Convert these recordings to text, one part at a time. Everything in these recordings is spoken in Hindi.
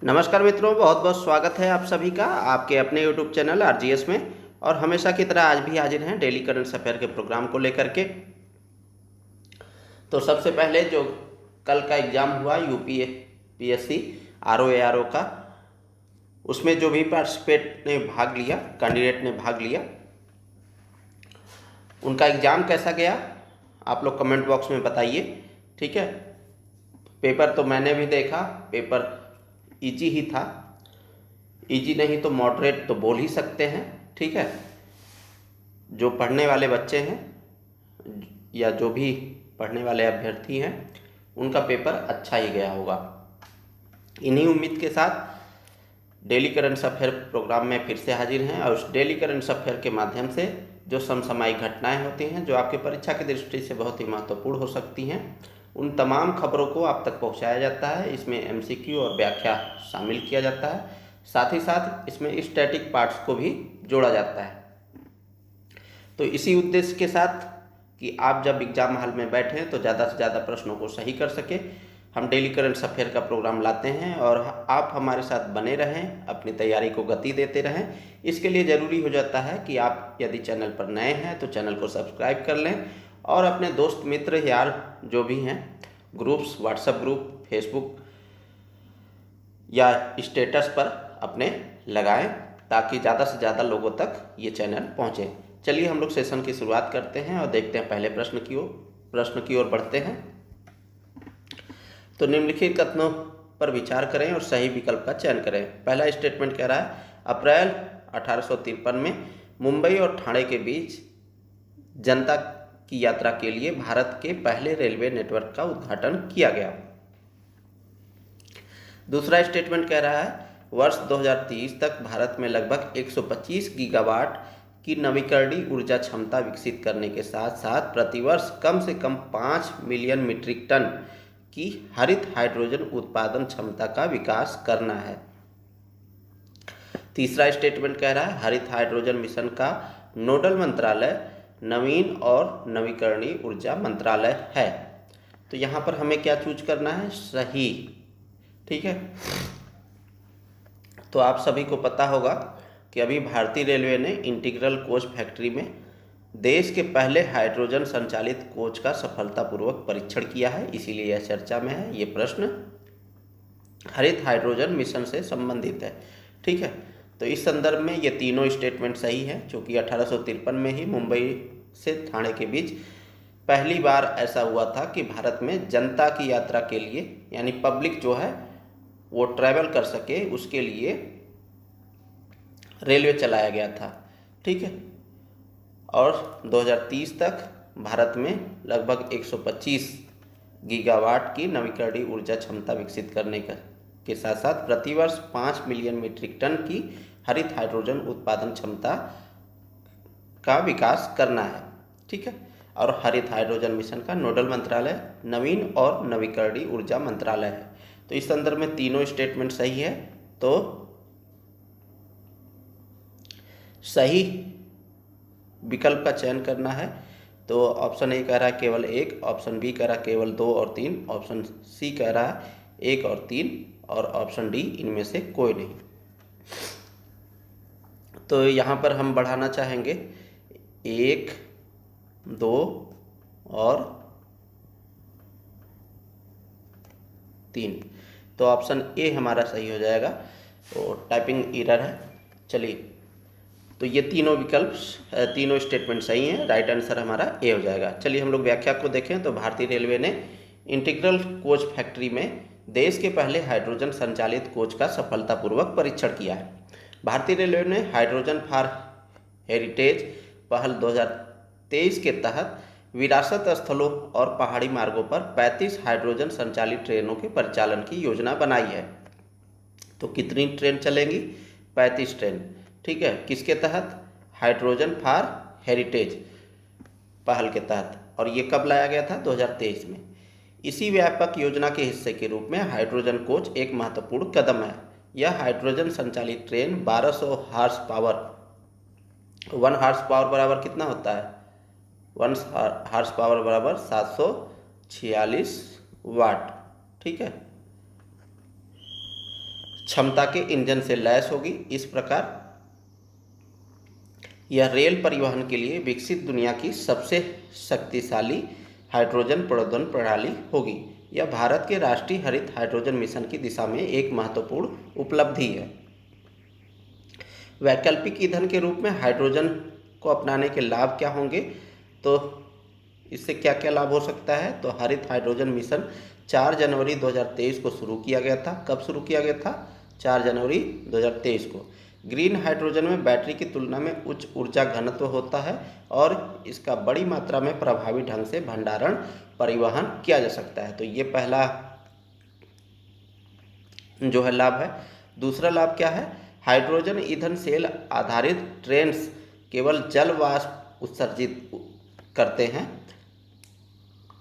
नमस्कार मित्रों, बहुत बहुत स्वागत है आप सभी का आपके अपने यूट्यूब चैनल आरजीएस में। और हमेशा की तरह आज भी हाजिर हैं डेली करंट अफेयर के प्रोग्राम को लेकर के। तो सबसे पहले जो कल का एग्ज़ाम हुआ यूपीएससी आरओ का, उसमें जो भी पार्टिसिपेट ने भाग लिया, कैंडिडेट ने भाग लिया, उनका एग्ज़ाम कैसा गया आप लोग कमेंट बॉक्स में बताइए। ठीक है, पेपर तो मैंने भी देखा, पेपर इजी ही था। इजी नहीं तो मॉडरेट तो बोल ही सकते हैं। ठीक है, जो पढ़ने वाले बच्चे हैं या जो भी पढ़ने वाले अभ्यर्थी हैं उनका पेपर अच्छा ही गया होगा। इन्हीं उम्मीद के साथ डेली करंट अफेयर प्रोग्राम में फिर से हाजिर हैं और उस डेली करंट अफेयर के माध्यम से जो समसामयिक घटनाएं होती हैं जो आपके परीक्षा की दृष्टि से बहुत ही महत्वपूर्ण हो सकती हैं, उन तमाम खबरों को आप तक पहुंचाया जाता है। इसमें एमसीक्यू और व्याख्या शामिल किया जाता है, साथ ही साथ इसमें स्टैटिक पार्ट्स को भी जोड़ा जाता है। तो इसी उद्देश्य के साथ कि आप जब एग्जाम हॉल में बैठें तो ज़्यादा से ज़्यादा प्रश्नों को सही कर सके, हम डेली करंट अफेयर का प्रोग्राम लाते हैं और आप हमारे साथ बने रहें, अपनी तैयारी को गति देते रहें। इसके लिए ज़रूरी हो जाता है कि आप यदि चैनल पर नए हैं तो चैनल को सब्सक्राइब कर लें और अपने दोस्त मित्र यार जो भी हैं ग्रुप्स, व्हाट्सएप ग्रुप, फेसबुक या स्टेटस पर अपने लगाएं ताकि ज़्यादा से ज़्यादा लोगों तक ये चैनल पहुँचे। चलिए हम लोग सेशन की शुरुआत करते हैं और देखते हैं पहले प्रश्न की ओर बढ़ते हैं। तो निम्नलिखित कथनों पर विचार करें और सही विकल्प का चयन करें। पहला स्टेटमेंट कह रहा है, अप्रैल 1853 में मुंबई और ठाणे के बीच जनता की यात्रा के लिए भारत के पहले रेलवे नेटवर्क का उद्घाटन किया गया। दूसरा स्टेटमेंट कह रहा है, वर्ष 2030 तक भारत में लगभग 125 गीगावाट की नवीकरणीय ऊर्जा क्षमता विकसित करने के साथ साथ प्रतिवर्ष कम से कम 5 मिलियन मीट्रिक टन की हरित हाइड्रोजन उत्पादन क्षमता का विकास करना है। तीसरा स्टेटमेंट कह रहा है, हरित हाइड्रोजन मिशन का नोडल मंत्रालय नवीन और नवीकरणीय ऊर्जा मंत्रालय है। तो यहाँ पर हमें क्या चूज करना है? सही। ठीक है, तो आप सभी को पता होगा कि अभी भारतीय रेलवे ने इंटीग्रल कोच फैक्ट्री में देश के पहले हाइड्रोजन संचालित कोच का सफलतापूर्वक परीक्षण किया है, इसीलिए यह चर्चा में है। ये प्रश्न हरित हाइड्रोजन मिशन से संबंधित है। ठीक है, तो इस संदर्भ में ये तीनों स्टेटमेंट सही है, क्योंकि 1853 में ही मुंबई से ठाणे के बीच पहली बार ऐसा हुआ था कि भारत में जनता की यात्रा के लिए, यानी पब्लिक जो है वो ट्रैवल कर सके, उसके लिए रेलवे चलाया गया था। ठीक है, और 2030 तक भारत में लगभग 125 गीगावाट की नवीकरणीय ऊर्जा क्षमता विकसित करने के साथ साथ प्रतिवर्ष 5 मिलियन मीट्रिक टन की हरित हाइड्रोजन उत्पादन क्षमता का विकास करना है। ठीक है, और हरित हाइड्रोजन मिशन का नोडल मंत्रालय नवीन और नवीकरणीय ऊर्जा मंत्रालय है। तो इस संदर्भ में तीनों स्टेटमेंट सही है। तो सही विकल्प का चयन करना है। तो ऑप्शन ए कह रहा है केवल 1, ऑप्शन बी कह रहा है केवल 2 और 3, ऑप्शन सी कह रहा है 1 और 3 और ऑप्शन डी इनमें से कोई नहीं। तो यहाँ पर हम बढ़ाना चाहेंगे 1, 2 और 3। तो ऑप्शन ए हमारा सही हो जाएगा। तो टाइपिंग एरर है। चलिए, तो ये तीनों विकल्प, तीनों स्टेटमेंट सही हैं, राइट आंसर हमारा ए हो जाएगा। चलिए हम लोग व्याख्या को देखें। तो भारतीय रेलवे ने इंटीग्रल कोच फैक्ट्री में देश के पहले हाइड्रोजन संचालित कोच का सफलतापूर्वक परीक्षण किया है। भारतीय रेलवे ने हाइड्रोजन फॉर हेरिटेज पहल 2023 के तहत विरासत स्थलों और पहाड़ी मार्गों पर 35 हाइड्रोजन संचालित ट्रेनों के परिचालन की योजना बनाई है। तो कितनी ट्रेन चलेंगी? 35 ट्रेन। ठीक है, किसके तहत? हाइड्रोजन फॉर हेरिटेज पहल के तहत। और ये कब लाया गया था? 2023 में। इसी व्यापक योजना के हिस्से के रूप में हाइड्रोजन कोच एक महत्वपूर्ण कदम है। यह हाइड्रोजन संचालित train 1200 horse power, 1 horse power बराबर कितना होता है? 1 हार्स पावर बराबर 746 वाट। ठीक है, क्षमता के इंजन से लैस होगी। इस प्रकार यह रेल परिवहन के लिए विकसित दुनिया की सबसे शक्तिशाली हाइड्रोजन प्रौद्योगिकी प्रणाली होगी। यह भारत के राष्ट्रीय हरित हाइड्रोजन मिशन की दिशा में एक महत्वपूर्ण उपलब्धि है। वैकल्पिक ईंधन के रूप में हाइड्रोजन को अपनाने के लाभ क्या होंगे? तो इससे क्या क्या लाभ हो सकता है? तो हरित हाइड्रोजन मिशन 4 जनवरी 2023 को शुरू किया गया था। कब शुरू किया गया था? 4 जनवरी 2023 को। ग्रीन हाइड्रोजन में बैटरी की तुलना में उच्च ऊर्जा घनत्व होता है और इसका बड़ी मात्रा में प्रभावी ढंग से भंडारण परिवहन किया जा सकता है। तो ये पहला जो है लाभ है। दूसरा लाभ क्या है? हाइड्रोजन ईंधन सेल आधारित ट्रेन्स केवल जल वाष्प उत्सर्जित करते हैं।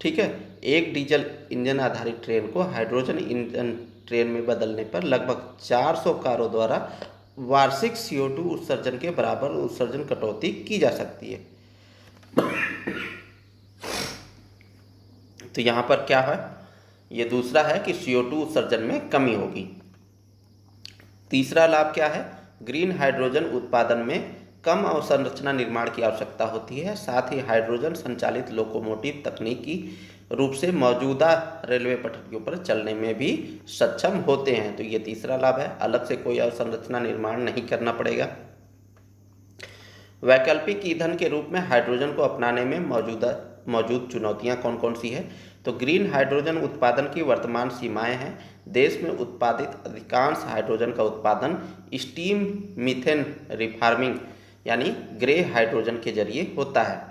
ठीक है, एक डीजल इंजन आधारित ट्रेन को हाइड्रोजन इंजन ट्रेन में बदलने पर लगभग 400 कारों द्वारा वार्षिक CO2 उत्सर्जन के बराबर उत्सर्जन कटौती की जा सकती है। तो यहाँ पर क्या है? ये दूसरा है कि CO2 उत्सर्जन में कमी होगी। तीसरा लाभ क्या है? ग्रीन हाइड्रोजन उत्पादन में कम अवसंरचना निर्माण की आवश्यकता होती है। साथ ही हाइड्रोजन संचालित लोकोमोटिव तकनीकी रूप से मौजूदा रेलवे पटरियों पर चलने में भी सक्षम होते हैं। तो ये तीसरा लाभ है, अलग से कोई अवसंरचना निर्माण नहीं करना पड़ेगा। वैकल्पिक ईंधन के रूप में हाइड्रोजन को अपनाने में मौजूद चुनौतियां कौन कौन सी है? तो ग्रीन हाइड्रोजन उत्पादन की वर्तमान सीमाएं हैं। देश में उत्पादित अधिकांश हाइड्रोजन का उत्पादन स्टीम मीथेन रिफार्मिंग यानी ग्रे हाइड्रोजन के जरिए होता है।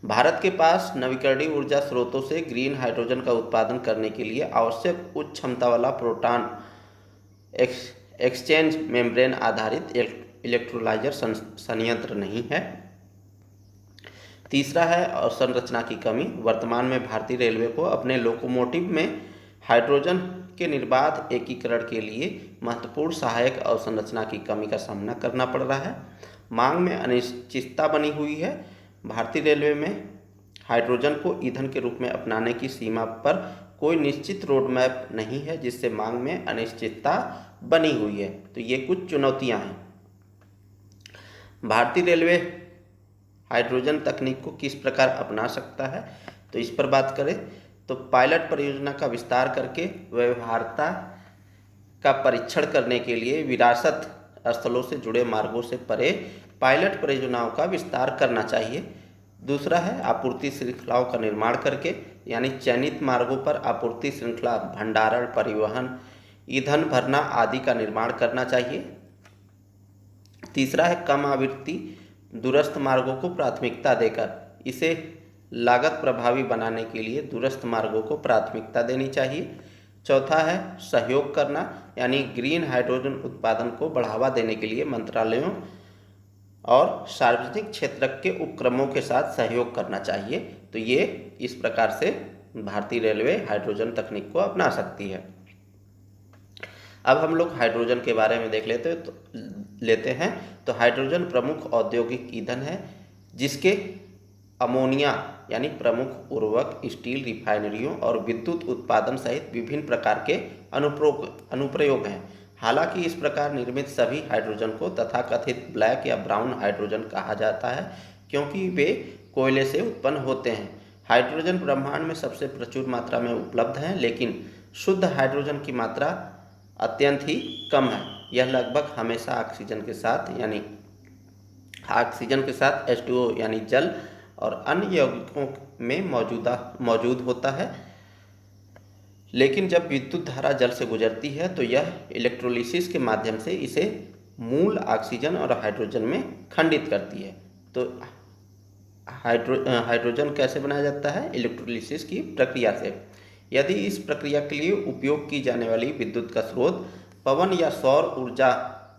भारत के पास नवीकरणीय ऊर्जा स्रोतों से ग्रीन हाइड्रोजन का उत्पादन करने के लिए आवश्यक उच्च क्षमता वाला प्रोटॉन एक्सचेंज मेम्ब्रेन आधारित इलेक्ट्रोलाइजर संयंत्र नहीं है। तीसरा है अवसंरचना की कमी। वर्तमान में भारतीय रेलवे को अपने लोकोमोटिव में हाइड्रोजन के निर्बाध एकीकरण के लिए महत्वपूर्ण सहायक अवसंरचना की कमी का सामना करना पड़ रहा है। मांग में अनिश्चितता बनी हुई है। भारतीय रेलवे में हाइड्रोजन को ईंधन के रूप में अपनाने की सीमा पर कोई निश्चित रोड मैप नहीं है, जिससे मांग में अनिश्चितता बनी हुई है। तो ये कुछ चुनौतियां हैं। भारतीय रेलवे हाइड्रोजन तकनीक को किस प्रकार अपना सकता है? तो इस पर बात करें तो पायलट परियोजना का विस्तार करके व्यवहार्यता का परीक्षण करने के लिए विरासत स्थलों से जुड़े मार्गों से परे पायलट परियोजनाओं का विस्तार करना चाहिए। दूसरा है आपूर्ति श्रृंखलाओं का निर्माण करके यानी चयनित मार्गों पर आपूर्ति श्रृंखला, भंडारण, परिवहन, ईंधन भरना आदि का निर्माण करना चाहिए। तीसरा है कम आवृत्ति दूरस्थ मार्गों को प्राथमिकता देकर इसे लागत प्रभावी बनाने के लिए दूरस्थ मार्गों को प्राथमिकता देनी चाहिए। चौथा है सहयोग करना यानी ग्रीन हाइड्रोजन उत्पादन को बढ़ावा देने के लिए मंत्रालयों और सार्वजनिक क्षेत्र के उपक्रमों के साथ सहयोग करना चाहिए। तो ये इस प्रकार से भारतीय रेलवे हाइड्रोजन तकनीक को अपना सकती है। अब हम लोग हाइड्रोजन के बारे में देख लेते हैं। तो हाइड्रोजन प्रमुख औद्योगिक ईंधन है जिसके अमोनिया यानी प्रमुख उर्वरक स्टील रिफाइनरियों और विद्युत उत्पादन सहित विभिन्न प्रकार के अनुप्रयोग हैं। हालांकि इस प्रकार निर्मित सभी हाइड्रोजन को तथाकथित ब्लैक या ब्राउन हाइड्रोजन कहा जाता है क्योंकि वे कोयले से उत्पन्न होते हैं। हाइड्रोजन ब्रह्मांड में सबसे प्रचुर मात्रा में उपलब्ध हैं, लेकिन शुद्ध हाइड्रोजन की मात्रा अत्यंत ही कम है। यह लगभग हमेशा ऑक्सीजन के साथ H2O यानी जल और अन्य यौगिकों में मौजूद होता है। लेकिन जब विद्युत धारा जल से गुजरती है तो यह इलेक्ट्रोलिसिस के माध्यम से इसे मूल ऑक्सीजन और हाइड्रोजन में खंडित करती है। तो हाइड्रोजन कैसे बनाया जाता है? इलेक्ट्रोलिसिस की प्रक्रिया से। यदि इस प्रक्रिया के लिए उपयोग की जाने वाली विद्युत का स्रोत पवन या सौर ऊर्जा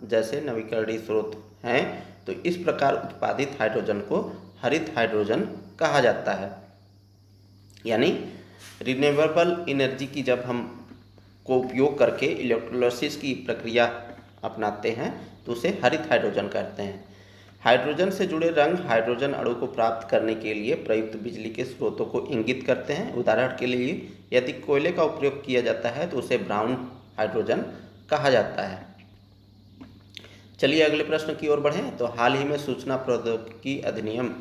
जैसे नवीकरणीय स्रोत हैं तो इस प्रकार उत्पादित हाइड्रोजन को हरित हाइड्रोजन कहा जाता है। यानी रिन्यूएबल एनर्जी की जब हम को उपयोग करके इलेक्ट्रोलिसिस की प्रक्रिया अपनाते हैं तो उसे हरित हाइड्रोजन कहते हैं। हाइड्रोजन से जुड़े रंग हाइड्रोजन अणु को प्राप्त करने के लिए प्रयुक्त बिजली के स्रोतों को इंगित करते हैं। उदाहरण के लिए यदि कोयले का उपयोग किया जाता है तो उसे ब्राउन हाइड्रोजन कहा जाता है। चलिए अगले प्रश्न की ओर बढ़ें। तो हाल ही में सूचना प्रौद्योगिकी अधिनियम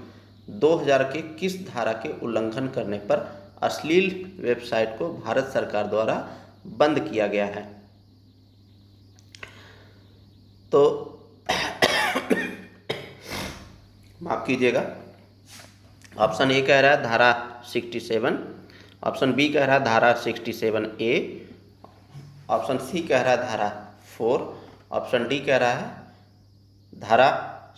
2000 के किस धारा के उल्लंघन करने पर अश्लील वेबसाइट को भारत सरकार द्वारा बंद किया गया है? तो माफ कीजिएगा, ऑप्शन ए कह रहा है धारा 67, ऑप्शन बी कह रहा है धारा 67A, ऑप्शन सी कह रहा है धारा 4, ऑप्शन डी कह रहा है धारा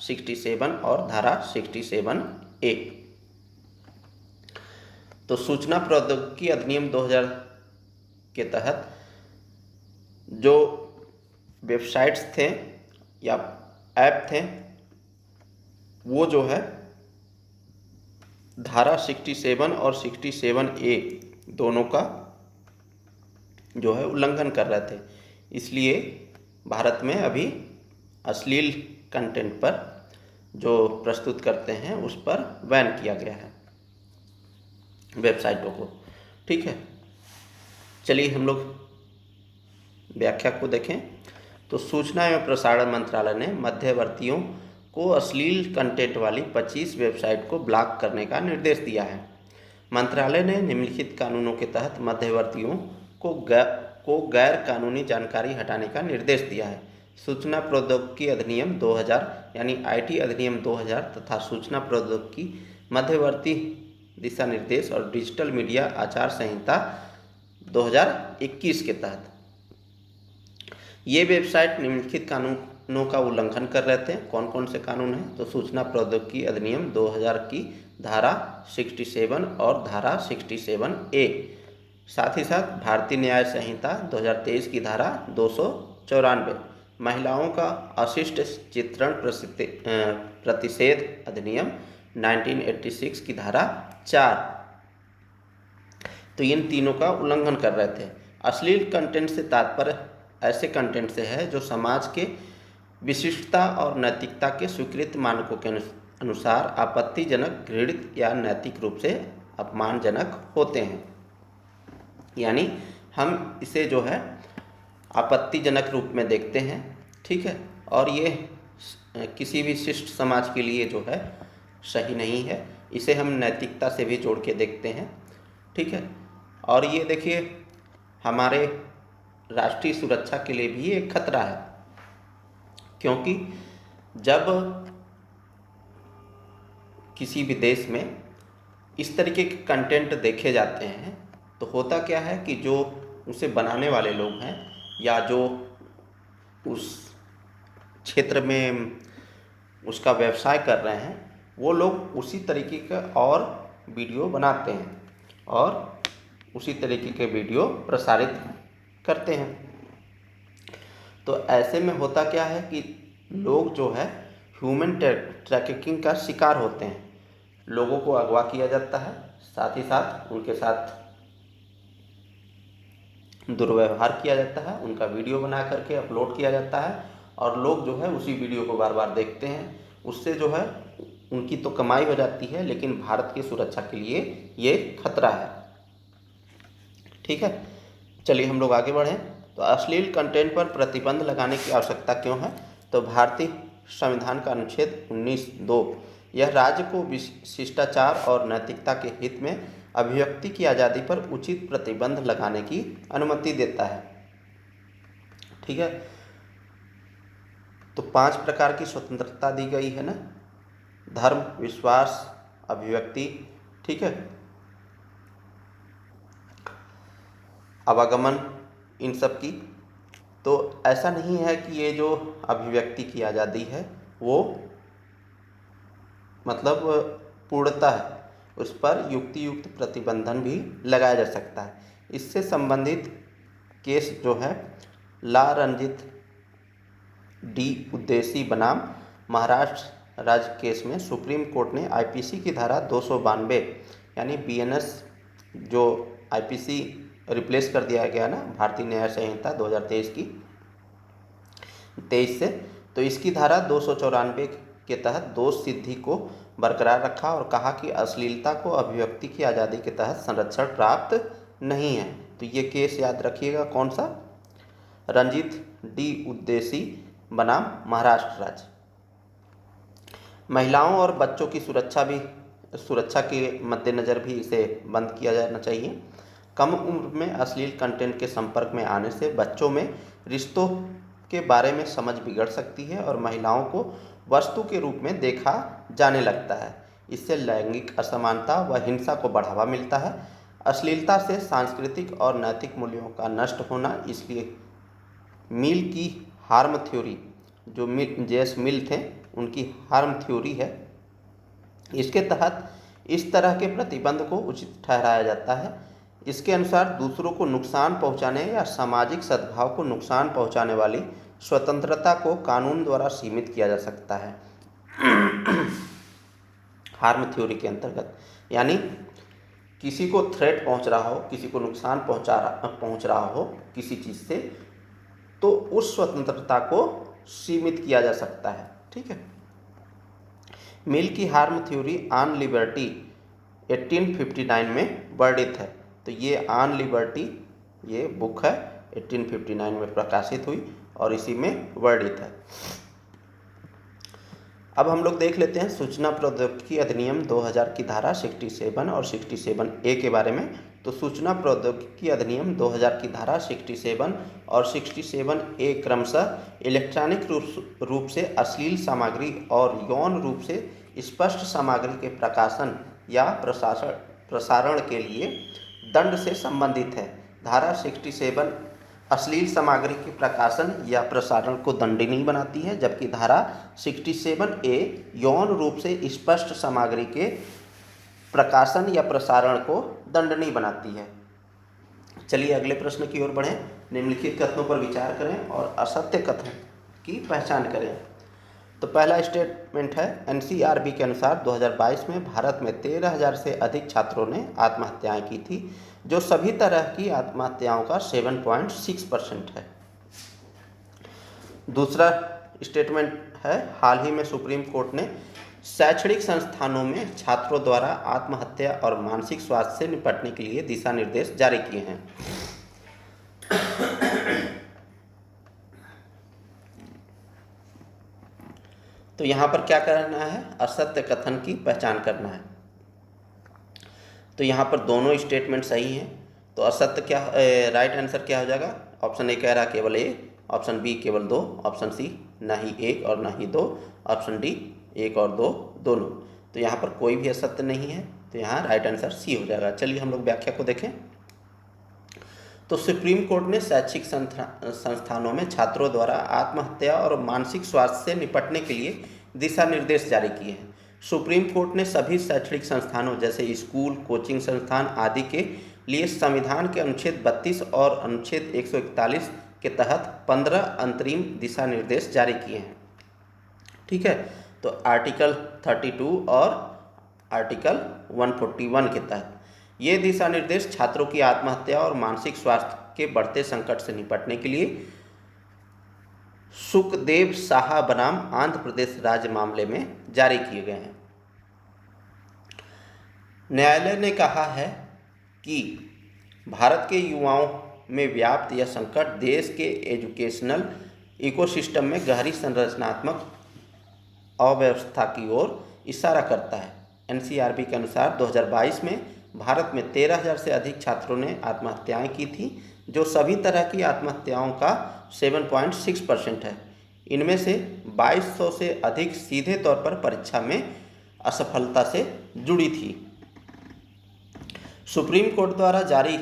67 और धारा 67A। तो सूचना प्रौद्योगिकी अधिनियम 2000 के तहत जो वेबसाइट्स थे या ऐप थे वो जो है धारा 67 और 67A दोनों का जो है उल्लंघन कर रहे थे। इसलिए भारत में अभी अश्लील कंटेंट पर जो प्रस्तुत करते हैं उस पर बैन किया गया है वेबसाइटों को। ठीक है, चलिए हम लोग व्याख्या को देखें। तो सूचना एवं प्रसारण मंत्रालय ने मध्यवर्तियों को अश्लील कंटेंट वाली 25 वेबसाइट को ब्लॉक करने का निर्देश दिया है। मंत्रालय ने निम्नलिखित कानूनों के तहत मध्यवर्तियों को गैर कानूनी जानकारी हटाने का निर्देश दिया है। सूचना प्रौद्योगिकी अधिनियम 2000 यानी आईटी अधिनियम 2000 तथा सूचना प्रौद्योगिकी मध्यवर्ती दिशा निर्देश और डिजिटल मीडिया आचार संहिता 2021 के तहत ये वेबसाइट निम्नलिखित कानूनों का उल्लंघन कर रहे थे। कौन कौन से कानून हैं? तो सूचना प्रौद्योगिकी अधिनियम 2000 की धारा 67 और धारा 67A, साथ ही साथ भारतीय न्याय संहिता 2023 की धारा 294, महिलाओं का अशिष्ट चित्रण प्रतिषेध अधिनियम 1986 की धारा 4। तो इन तीनों का उल्लंघन कर रहे थे। अश्लील कंटेंट से तात्पर्य ऐसे कंटेंट से है जो समाज के विशिष्टता और नैतिकता के स्वीकृत मानकों के अनुसार आपत्तिजनक, घृणित या नैतिक रूप से अपमानजनक होते हैं। यानी हम इसे जो है आपत्तिजनक रूप में देखते हैं। ठीक है, और ये किसी भी शिष्ट समाज के लिए जो है सही नहीं है। इसे हम नैतिकता से भी जोड़ के देखते हैं। ठीक है, और ये देखिए हमारे राष्ट्रीय सुरक्षा के लिए भी एक खतरा है, क्योंकि जब किसी भी देश में इस तरीके के कंटेंट देखे जाते हैं तो होता क्या है कि जो उसे बनाने वाले लोग हैं या जो उस क्षेत्र में उसका व्यवसाय कर रहे हैं वो लोग उसी तरीके का और वीडियो बनाते हैं और उसी तरीके के वीडियो प्रसारित करते हैं। तो ऐसे में होता क्या है कि लोग जो है ह्यूमन ट्रैफिकिंग का शिकार होते हैं। लोगों को अगवा किया जाता है, साथ ही साथ उनके साथ दुर्व्यवहार किया जाता है, उनका वीडियो बना करके अपलोड किया जाता है और लोग जो है उसी वीडियो को बार बार देखते हैं। उससे जो है उनकी तो कमाई हो जाती है, लेकिन भारत की सुरक्षा के लिए ये खतरा है। ठीक है, चलिए हम लोग आगे बढ़ें। तो अश्लील कंटेंट पर प्रतिबंध लगाने की आवश्यकता क्यों है? तो भारतीय संविधान का अनुच्छेद 19(2) यह राज्य को शिष्टाचार और नैतिकता के हित में अभिव्यक्ति की आज़ादी पर उचित प्रतिबंध लगाने की अनुमति देता है। ठीक है, तो 5 प्रकार की स्वतंत्रता दी गई है ना, धर्म, विश्वास, अभिव्यक्ति, ठीक है, आवागमन, इन सब की। तो ऐसा नहीं है कि ये जो अभिव्यक्ति की आज़ादी है वो मतलब पूर्णतः है, उस पर युक्ति प्रतिबंधन भी लगाया जा सकता है। इससे संबंधित केस जो है ला रंजित डी उद्देशी बनाम महाराष्ट्र राज्य केस में सुप्रीम कोर्ट ने आईपीसी की धारा 292 यानी बीएनएस जो आईपीसी रिप्लेस कर दिया गया ना भारतीय न्याय संहिता 2023 की 23 से, तो इसकी धारा 294 के तहत दोष सिद्धि को बरकरार रखा और कहा कि अश्लीलता को अभिव्यक्ति की आज़ादी के तहत संरक्षण प्राप्त नहीं है। तो ये केस याद रखिएगा, कौन सा? रंजीत डी उद्देसी बनाम महाराष्ट्र राज्य। महिलाओं और बच्चों की सुरक्षा के मद्देनज़र भी इसे बंद किया जाना चाहिए। कम उम्र में अश्लील कंटेंट के संपर्क में आने से बच्चों में रिश्तों के बारे में समझ बिगड़ सकती है और महिलाओं को वस्तु के रूप में देखा जाने लगता है। इससे लैंगिक असमानता व हिंसा को बढ़ावा मिलता है। अश्लीलता से सांस्कृतिक और नैतिक मूल्यों का नष्ट होना, इसलिए मिल की हार्म थ्योरी, जो जेएस मिल थे उनकी हार्म थ्योरी है, इसके तहत इस तरह के प्रतिबंध को उचित ठहराया जाता है। इसके अनुसार दूसरों को नुकसान पहुंचाने या सामाजिक सद्भाव को नुकसान पहुंचाने वाली स्वतंत्रता को कानून द्वारा सीमित किया जा सकता है। हार्म थ्योरी के अंतर्गत, यानी किसी को थ्रेट पहुंच रहा हो, किसी को नुकसान पहुंच रहा हो किसी चीज़ से, तो उस स्वतंत्रता को सीमित किया जा सकता है। ठीक है। मिल की हार्म थ्योरी ऑन लिबर्टी 1859 में वर्णित है। तो ये ऑन लिबर्टी, ये बुक है, 1859 में प्रकाशित हुई और इसी में वर्णित है। अब हम लोग देख लेते हैं सूचना प्रौद्योगिकी अधिनियम 2000 की धारा 67 और 67A के बारे में। तो सूचना प्रौद्योगिकी अधिनियम 2000 की धारा 67 और 67A क्रमशः इलेक्ट्रॉनिक रूप से अश्लील सामग्री और यौन रूप से स्पष्ट सामग्री के प्रकाशन या प्रसारण के लिए दंड से संबंधित है। धारा 67 अश्लील सामग्री के प्रकाशन या प्रसारण को दंडनीय बनाती है, जबकि धारा 67A यौन रूप से स्पष्ट सामग्री के प्रकाशन या प्रसारण को दंडनीय बनाती है। चलिए अगले प्रश्न की ओर बढ़ें। निम्नलिखित कथनों पर विचार करें और असत्य कथन की पहचान करें। तो पहला स्टेटमेंट है, एनसीआरबी के अनुसार 2022 में भारत में 13,000 से अधिक छात्रों ने आत्महत्याएं की थी, जो सभी तरह की आत्महत्याओं का 7.6% है। दूसरा स्टेटमेंट है, हाल ही में सुप्रीम कोर्ट ने शैक्षणिक संस्थानों में छात्रों द्वारा आत्महत्या और मानसिक स्वास्थ्य से निपटने के लिए दिशा निर्देश जारी किए हैं। तो यहाँ पर क्या करना है? असत्य कथन की पहचान करना है। तो यहाँ पर दोनों स्टेटमेंट सही हैं। तो असत्य क्या, राइट आंसर क्या हो जाएगा? ऑप्शन ए कह रहा केवल ए, ऑप्शन बी केवल 2, ऑप्शन सी ना ही 1 और ना ही 2, ऑप्शन डी 1 और 2 दोनों। तो यहाँ पर कोई भी असत्य नहीं है, तो यहाँ राइट आंसर सी हो जाएगा। चलिए हम लोग व्याख्या को देखें। तो सुप्रीम कोर्ट ने शैक्षिक संस्थानों में छात्रों द्वारा आत्महत्या और मानसिक स्वास्थ्य से निपटने के लिए दिशा निर्देश जारी किए हैं। सुप्रीम कोर्ट ने सभी शैक्षणिक संस्थानों जैसे स्कूल, कोचिंग संस्थान आदि के लिए संविधान के अनुच्छेद 32 और अनुच्छेद 141 के तहत 15 अंतरिम दिशा निर्देश जारी किए हैं। ठीक है। तो आर्टिकल 32 और आर्टिकल 141 के तहत ये दिशा निर्देश छात्रों की आत्महत्या और मानसिक स्वास्थ्य के बढ़ते संकट से निपटने के लिए सुखदेव साहा बनाम आंध्र प्रदेश राज्य मामले में जारी किए गए हैं। न्यायालय ने कहा है कि भारत के युवाओं में व्याप्त यह संकट देश के एजुकेशनल इकोसिस्टम में गहरी संरचनात्मक अव्यवस्था की ओर इशारा करता है। एनसीआरबी के अनुसार 2022 में भारत में 13,000 से अधिक छात्रों ने आत्महत्याएं की थी, जो सभी तरह की आत्महत्याओं का 7.6% है। इनमें से 2200 से अधिक सीधे तौर पर परीक्षा में असफलता से जुड़ी थी। सुप्रीम कोर्ट द्वारा जारी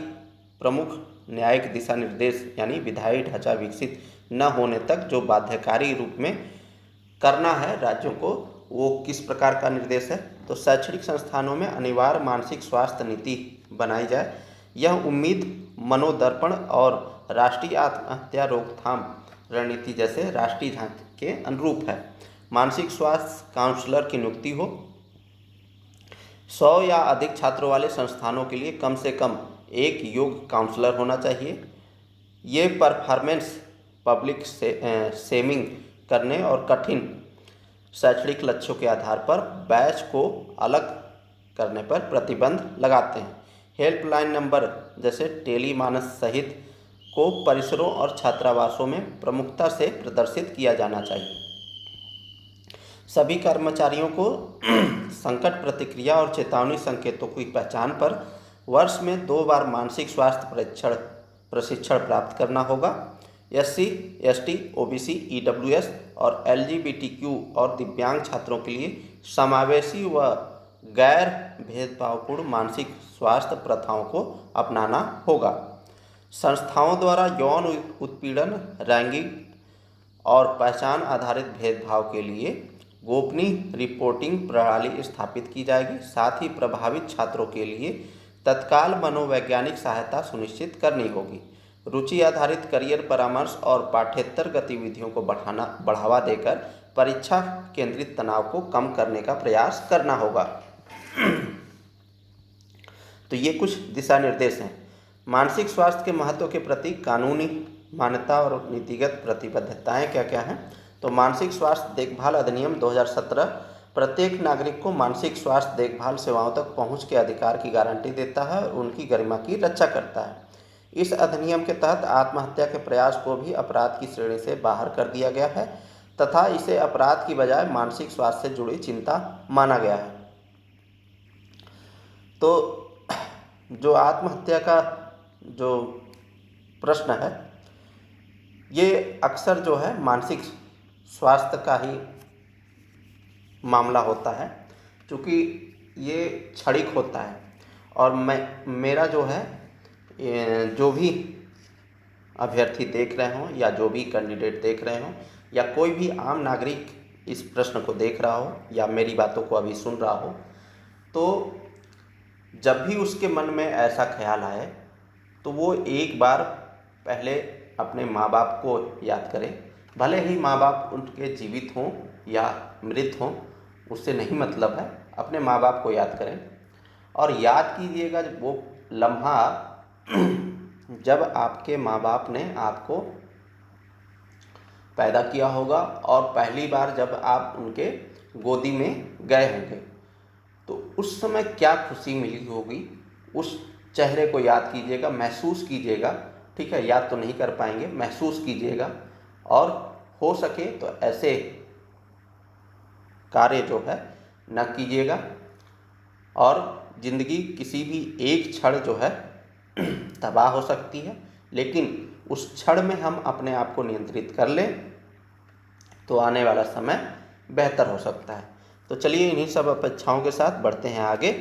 प्रमुख न्यायिक दिशा निर्देश यानी विधायी ढांचा विकसित न होने तक जो बाध्यकारी रूप में करना है राज्यों को, वो किस प्रकार का निर्देश है? तो शैक्षणिक संस्थानों में अनिवार्य मानसिक स्वास्थ्य नीति बनाई जाए। यह उम्मीद, मनोदर्पण और राष्ट्रीय आत्महत्या रोकथाम रणनीति जैसे राष्ट्रीय ढांचे के अनुरूप है। मानसिक स्वास्थ्य काउंसलर की नियुक्ति हो। 100 या अधिक छात्रों वाले संस्थानों के लिए कम से कम एक योग काउंसलर होना चाहिए। ये परफॉर्मेंस पब्लिक शेमिंग करने और कठिन शैक्षणिक लक्ष्यों के आधार पर बैच को अलग करने पर प्रतिबंध लगाते हैं। हेल्पलाइन नंबर जैसे टेलीमानस सहित को परिसरों और छात्रावासों में प्रमुखता से प्रदर्शित किया जाना चाहिए। सभी कर्मचारियों को संकट प्रतिक्रिया और चेतावनी संकेतों की पहचान पर वर्ष में 2 बार मानसिक स्वास्थ्य प्रशिक्षण प्राप्त करना होगा। SC, ST, OBC, EWS और LGBTQ और दिव्यांग छात्रों के लिए समावेशी व गैर भेदभावपूर्ण मानसिक स्वास्थ्य प्रथाओं को अपनाना होगा। संस्थाओं द्वारा यौन उत्पीड़न, रैगिंग और पहचान आधारित भेदभाव के लिए गोपनीय रिपोर्टिंग प्रणाली स्थापित की जाएगी। साथ ही प्रभावित छात्रों के लिए तत्काल मनोवैज्ञानिक सहायता सुनिश्चित करनी होगी। रुचि आधारित करियर परामर्श और पाठ्येतर गतिविधियों को बढ़ावा देकर परीक्षा केंद्रित तनाव को कम करने का प्रयास करना होगा। तो ये कुछ दिशा निर्देश हैं। मानसिक स्वास्थ्य के महत्व के प्रति कानूनी मान्यता और नीतिगत प्रतिबद्धताएं क्या क्या हैं। तो मानसिक स्वास्थ्य देखभाल अधिनियम 2017 प्रत्येक नागरिक को मानसिक स्वास्थ्य देखभाल सेवाओं तक पहुंच के अधिकार की गारंटी देता है और उनकी गरिमा की रक्षा करता है। इस अधिनियम के तहत आत्महत्या के प्रयास को भी अपराध की श्रेणी से बाहर कर दिया गया है तथा इसे अपराध की बजाय मानसिक स्वास्थ्य से जुड़ी चिंता माना गया है। तो जो आत्महत्या का जो प्रश्न है ये अक्सर जो है मानसिक स्वास्थ्य का ही मामला होता है, क्योंकि ये क्षणिक होता है। और मेरा जो है जो भी अभ्यर्थी देख रहे हों या जो भी कैंडिडेट देख रहे हों या कोई भी आम नागरिक इस प्रश्न को देख रहा हो या मेरी बातों को अभी सुन रहा हो, तो जब भी उसके मन में ऐसा ख्याल आए तो वो एक बार पहले अपने माँ बाप को याद करें। भले ही माँ बाप उनके जीवित हों या मृत हों, उससे नहीं मतलब है। अपने माँ बाप को याद करें और याद कीजिएगा जब वो लम्हा जब आपके माँ बाप ने आपको पैदा किया होगा और पहली बार जब आप उनके गोदी में गए होंगे, तो उस समय क्या खुशी मिली होगी, उस चेहरे को याद कीजिएगा, महसूस कीजिएगा। ठीक है, याद तो नहीं कर पाएंगे, महसूस कीजिएगा। और हो सके तो ऐसे कार्य जो है न कीजिएगा। और ज़िंदगी किसी भी एक क्षण जो है तबाह हो सकती है, लेकिन उस क्षण में हम अपने आप को नियंत्रित कर लें तो आने वाला समय बेहतर हो सकता है। तो चलिए इन्हीं सब अपेक्षाओं के साथ बढ़ते हैं आगे।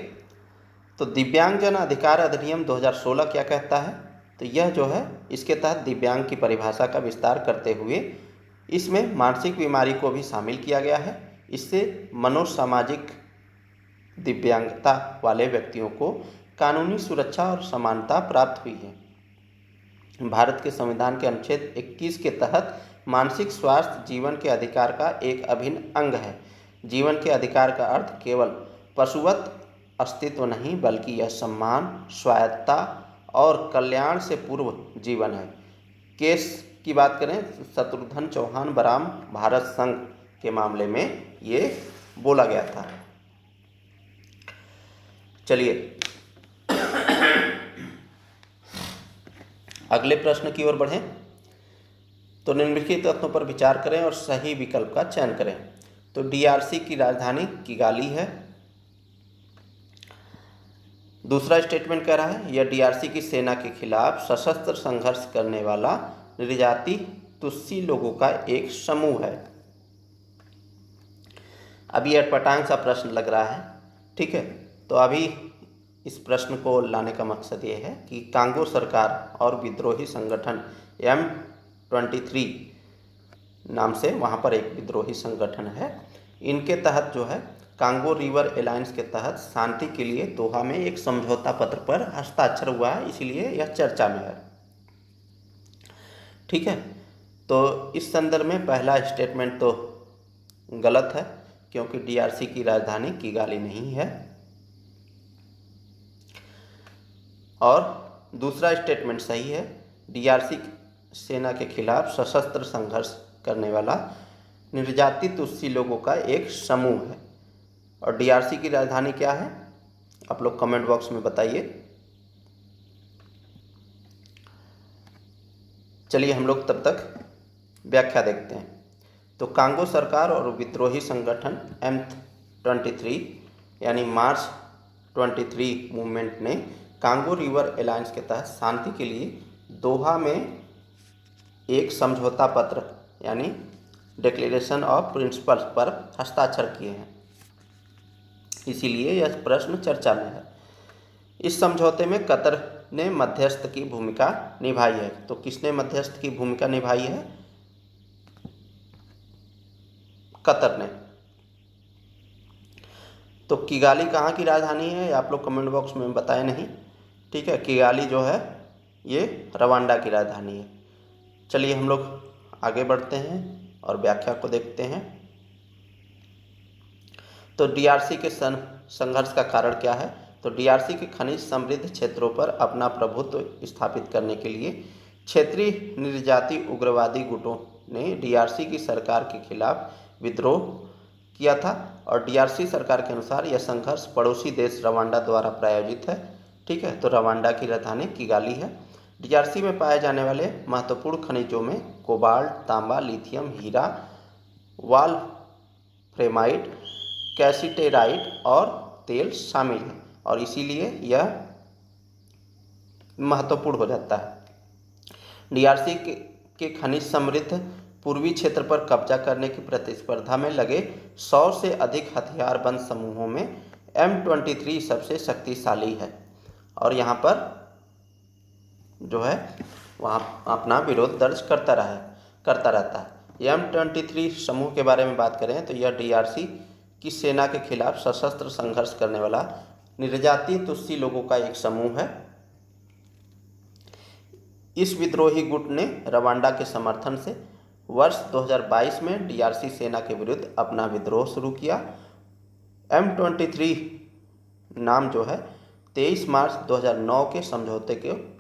तो दिव्यांगजन अधिकार अधिनियम 2016 क्या कहता है। तो यह जो है इसके तहत दिव्यांग की परिभाषा का विस्तार करते हुए इसमें मानसिक बीमारी को भी शामिल किया गया है। इससे मनोसामाजिक दिव्यांगता वाले व्यक्तियों को कानूनी सुरक्षा और समानता प्राप्त हुई है। भारत के संविधान के अनुच्छेद 21 के तहत मानसिक स्वास्थ्य जीवन के अधिकार का एक अभिन्न अंग है। जीवन के अधिकार का अर्थ केवल पशुवत अस्तित्व नहीं, बल्कि यह सम्मान, स्वायत्तता और कल्याण से पूर्व जीवन है। केस की बात करें, शत्रुघ्न चौहान बराम भारत संघ के मामले में ये बोला गया था। चलिए अगले प्रश्न की ओर बढ़ें। तो निम्नलिखित तथ्यों पर विचार करें और सही विकल्प का चयन करें। तो DRC की राजधानी किगाली है। दूसरा स्टेटमेंट कह रहा है यह DRC की सेना के खिलाफ सशस्त्र संघर्ष करने वाला नृजाति तुस्सी लोगों का एक समूह है। अभी अटपटांग सा प्रश्न लग रहा है, ठीक है। तो अभी इस प्रश्न को लाने का मकसद ये है कि कांगो सरकार और विद्रोही संगठन M23 नाम से वहाँ पर एक विद्रोही संगठन है, इनके तहत जो है कांगो रिवर अलायंस के तहत शांति के लिए दोहा में एक समझौता पत्र पर हस्ताक्षर हुआ है, इसीलिए यह चर्चा में है। ठीक है, तो इस संदर्भ में पहला स्टेटमेंट तो गलत है, क्योंकि DRC की राजधानी किगाली नहीं है। और दूसरा स्टेटमेंट सही है, DRC सेना के खिलाफ सशस्त्र संघर्ष करने वाला निर्यातित तुत्सी लोगों का एक समूह है। और डीआरसी की राजधानी क्या है, आप लोग कमेंट बॉक्स में बताइए। चलिए हम लोग तब तक व्याख्या देखते हैं। तो कांगो सरकार और विद्रोही संगठन M23 यानी मार्च 23 मूवमेंट ने कांगो रिवर अलायंस के तहत शांति के लिए दोहा में एक समझौता पत्र यानी डिक्लेरेशन ऑफ प्रिंसिपल्स पर हस्ताक्षर किए हैं, इसीलिए यह प्रश्न चर्चा में है। इस समझौते में कतर ने मध्यस्थ की भूमिका निभाई है। तो किसने मध्यस्थ की भूमिका निभाई है, कतर ने। तो किगाली कहाँ की राजधानी है, आप लोग कमेंट बॉक्स में बताए नहीं, ठीक है। किगाली जो है ये रवांडा की राजधानी है। चलिए हम लोग आगे बढ़ते हैं और व्याख्या को देखते हैं। तो डीआरसी के संघर्ष का कारण क्या है। तो डीआरसी के खनिज समृद्ध क्षेत्रों पर अपना प्रभुत्व स्थापित करने के लिए क्षेत्रीय निर्जाति उग्रवादी गुटों ने डीआरसी की सरकार के खिलाफ विद्रोह किया था। और डीआरसी सरकार के अनुसार यह संघर्ष पड़ोसी देश रवांडा द्वारा प्रायोजित है, ठीक है। तो रवांडा की राजधानी किगाली है। डीआरसी में पाए जाने वाले महत्वपूर्ण खनिजों में कोबाल्ट, तांबा, लिथियम, हीरा, वॉल्फ्रेमाइट, कैसिटेराइट और तेल शामिल है, और इसीलिए यह महत्वपूर्ण हो जाता है। डीआरसी के खनिज समृद्ध पूर्वी क्षेत्र पर कब्जा करने की प्रतिस्पर्धा में लगे 100 से अधिक हथियारबंद समूहों में M23 सबसे शक्तिशाली है, और यहाँ पर जो है वहाँ अपना विरोध दर्ज करता रहता है। M23 समूह के बारे में बात करें तो यह डीआरसी की सेना के खिलाफ सशस्त्र संघर्ष करने वाला निर्जातीय तुत्सी लोगों का एक समूह है। इस विद्रोही गुट ने रवांडा के समर्थन से वर्ष 2022 में डीआरसी सेना के विरुद्ध अपना विद्रोह शुरू किया। M23 नाम जो है 23 मार्च 2009 के समझौते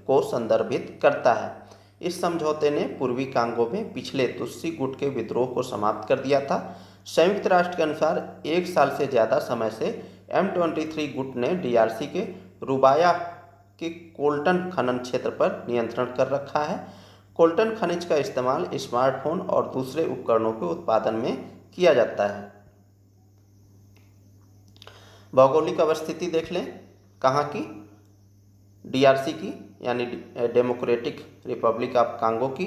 को संदर्भित करता है। इस समझौते ने पूर्वी कांगो में पिछले तुत्सी गुट के विद्रोह को समाप्त कर दिया था। संयुक्त राष्ट्र के अनुसार 1 साल से ज़्यादा समय से M23 गुट ने डीआरसी के रुबाया के कोल्टन खनन क्षेत्र पर नियंत्रण कर रखा है। कोल्टन खनिज का इस्तेमाल स्मार्टफोन और दूसरे उपकरणों के उत्पादन में किया जाता है। भौगोलिक अवस्थिति देख लें, कहाँ की, डीआरसी की यानी डेमोक्रेटिक रिपब्लिक ऑफ कांगो की।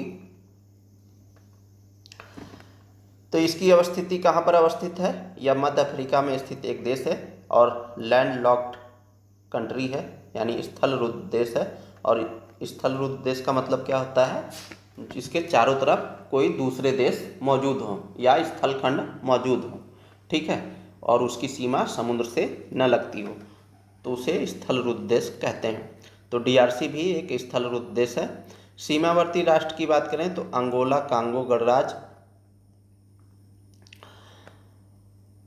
तो इसकी अवस्थिति कहाँ पर अवस्थित है, यह मध्य अफ्रीका में स्थित एक देश है और लैंडलॉक्ड कंट्री है, यानी स्थलरुद्ध देश है। और स्थलरुद्ध देश का मतलब क्या होता है, जिसके चारों तरफ कोई दूसरे देश मौजूद हो या स्थलखंड मौजूद हो, ठीक है, और उसकी सीमा समुद्र से न लगती हो, तो उसे स्थलरुद्ध देश कहते हैं। तो डीआरसी भी एक स्थलरुद्ध देश है। सीमावर्ती राष्ट्र की बात करें तो अंगोला, कांगो गणराज्य,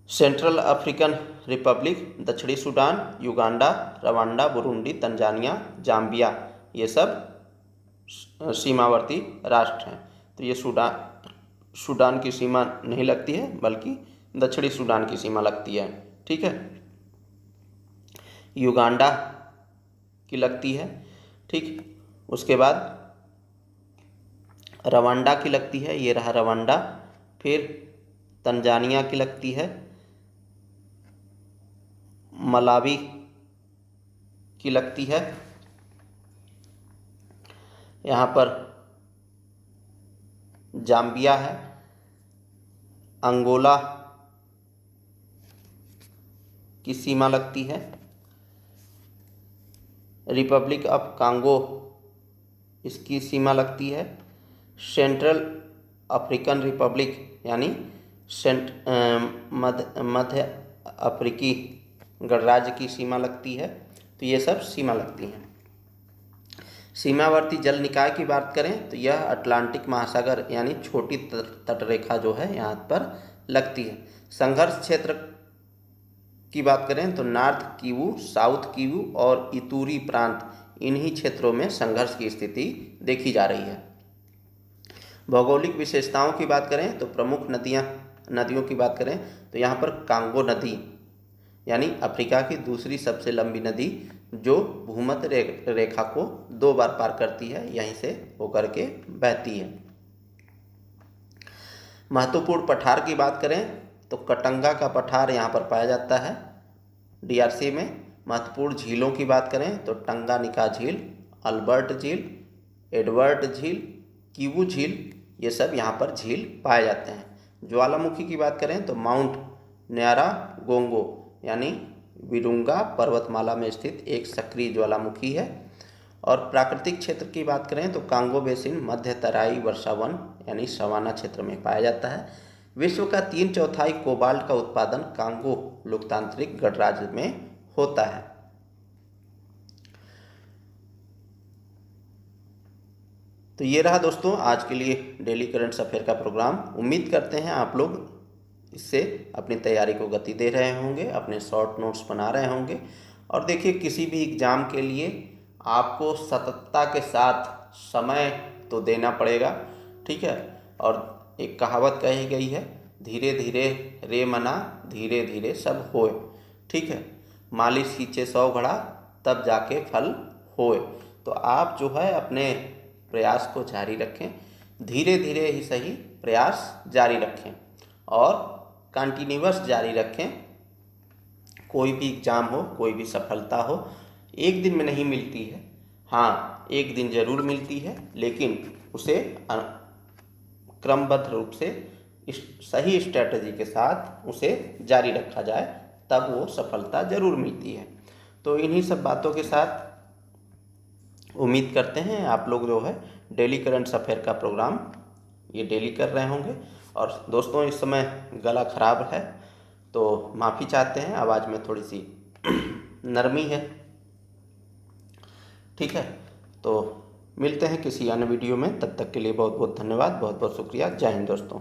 सेंट्रल अफ्रीकन रिपब्लिक, दक्षिणी Sudan, Uganda, Rwanda, Burundi, Tanzania, Zambia, ये सब सीमावर्ती राष्ट्र हैं। तो ये सूडान की सीमा नहीं लगती है, बल्कि दक्षिणी सूडान की सीमा लगती है, ठीक है। युगांडा की लगती है, ठीक। उसके बाद रवांडा की लगती है, ये रहा रवांडा। फिर तंजानिया की लगती है, मलावी की लगती है, यहाँ पर जाम्बिया है, अंगोला की सीमा लगती है, रिपब्लिक ऑफ कांगो इसकी सीमा लगती है, सेंट्रल अफ्रीकन रिपब्लिक यानी मध्य अफ्रीकी गणराज्य की सीमा लगती है। तो ये सब सीमा लगती हैं। सीमावर्ती जल निकाय की बात करें तो यह अटलांटिक महासागर यानी छोटी तटरेखा जो है यहाँ पर लगती है। संघर्ष क्षेत्र की बात करें तो नॉर्थ किवू, साउथ किवू और इतूरी प्रांत, इन्हीं क्षेत्रों में संघर्ष की स्थिति देखी जा रही है। भौगोलिक विशेषताओं की बात करें तो प्रमुख नदियाँ नदियों की बात करें तो यहाँ पर कांगो नदी यानी अफ्रीका की दूसरी सबसे लंबी नदी जो भूमध्य रेखा को 2 बार पार करती है, यहीं से होकर के बहती है। महत्वपूर्ण पठार की बात करें तो कटंगा का पठार यहाँ पर पाया जाता है DRC में। महत्वपूर्ण झीलों की बात करें तो टंगानिका झील, अल्बर्ट झील, एडवर्ड झील, किवू झील, ये सब यहाँ पर झील पाए जाते हैं। ज्वालामुखी की बात करें तो माउंट न्यारागोंगो यानी विरुंगा पर्वतमाला में स्थित एक सक्रिय ज्वालामुखी है। और प्राकृतिक क्षेत्र की बात करें तो कांगो बेसिन मध्य तराई वर्षा वन यानी सवाना क्षेत्र में पाया जाता है। विश्व का 3/4 कोबाल्ट का उत्पादन कांगो लोकतांत्रिक गणराज्य में होता है। तो ये रहा दोस्तों आज के लिए डेली करंट अफेयर का प्रोग्राम। उम्मीद करते हैं आप लोग इससे अपनी तैयारी को गति दे रहे होंगे, अपने शॉर्ट नोट्स बना रहे होंगे। और देखिए, किसी भी एग्ज़ाम के लिए आपको सतर्कता के साथ समय तो देना पड़ेगा, ठीक है। और एक कहावत कही गई है, धीरे धीरे रे मना धीरे धीरे सब होए, ठीक है। मालिश खींचे 100 घड़ा तब जाके फल होए। तो आप जो है अपने प्रयास को जारी रखें, धीरे धीरे ही सही प्रयास जारी रखें और कंटिन्यूअस जारी रखें। कोई भी एग्ज़ाम हो, कोई भी सफलता हो, एक दिन में नहीं मिलती है। हाँ, एक दिन ज़रूर मिलती है, लेकिन उसे क्रमबद्ध रूप से सही स्ट्रेटजी के साथ उसे जारी रखा जाए, तब वो सफलता ज़रूर मिलती है। तो इन्हीं सब बातों के साथ उम्मीद करते हैं आप लोग जो है डेली करंट अफेयर का प्रोग्राम ये डेली कर रहे होंगे। और दोस्तों, इस समय गला ख़राब है तो माफ़ी चाहते हैं, आवाज़ में थोड़ी सी नरमी है, ठीक है। तो मिलते हैं किसी अन्य वीडियो में, तब तक के लिए बहुत बहुत धन्यवाद, बहुत बहुत शुक्रिया। जय हिंद दोस्तों।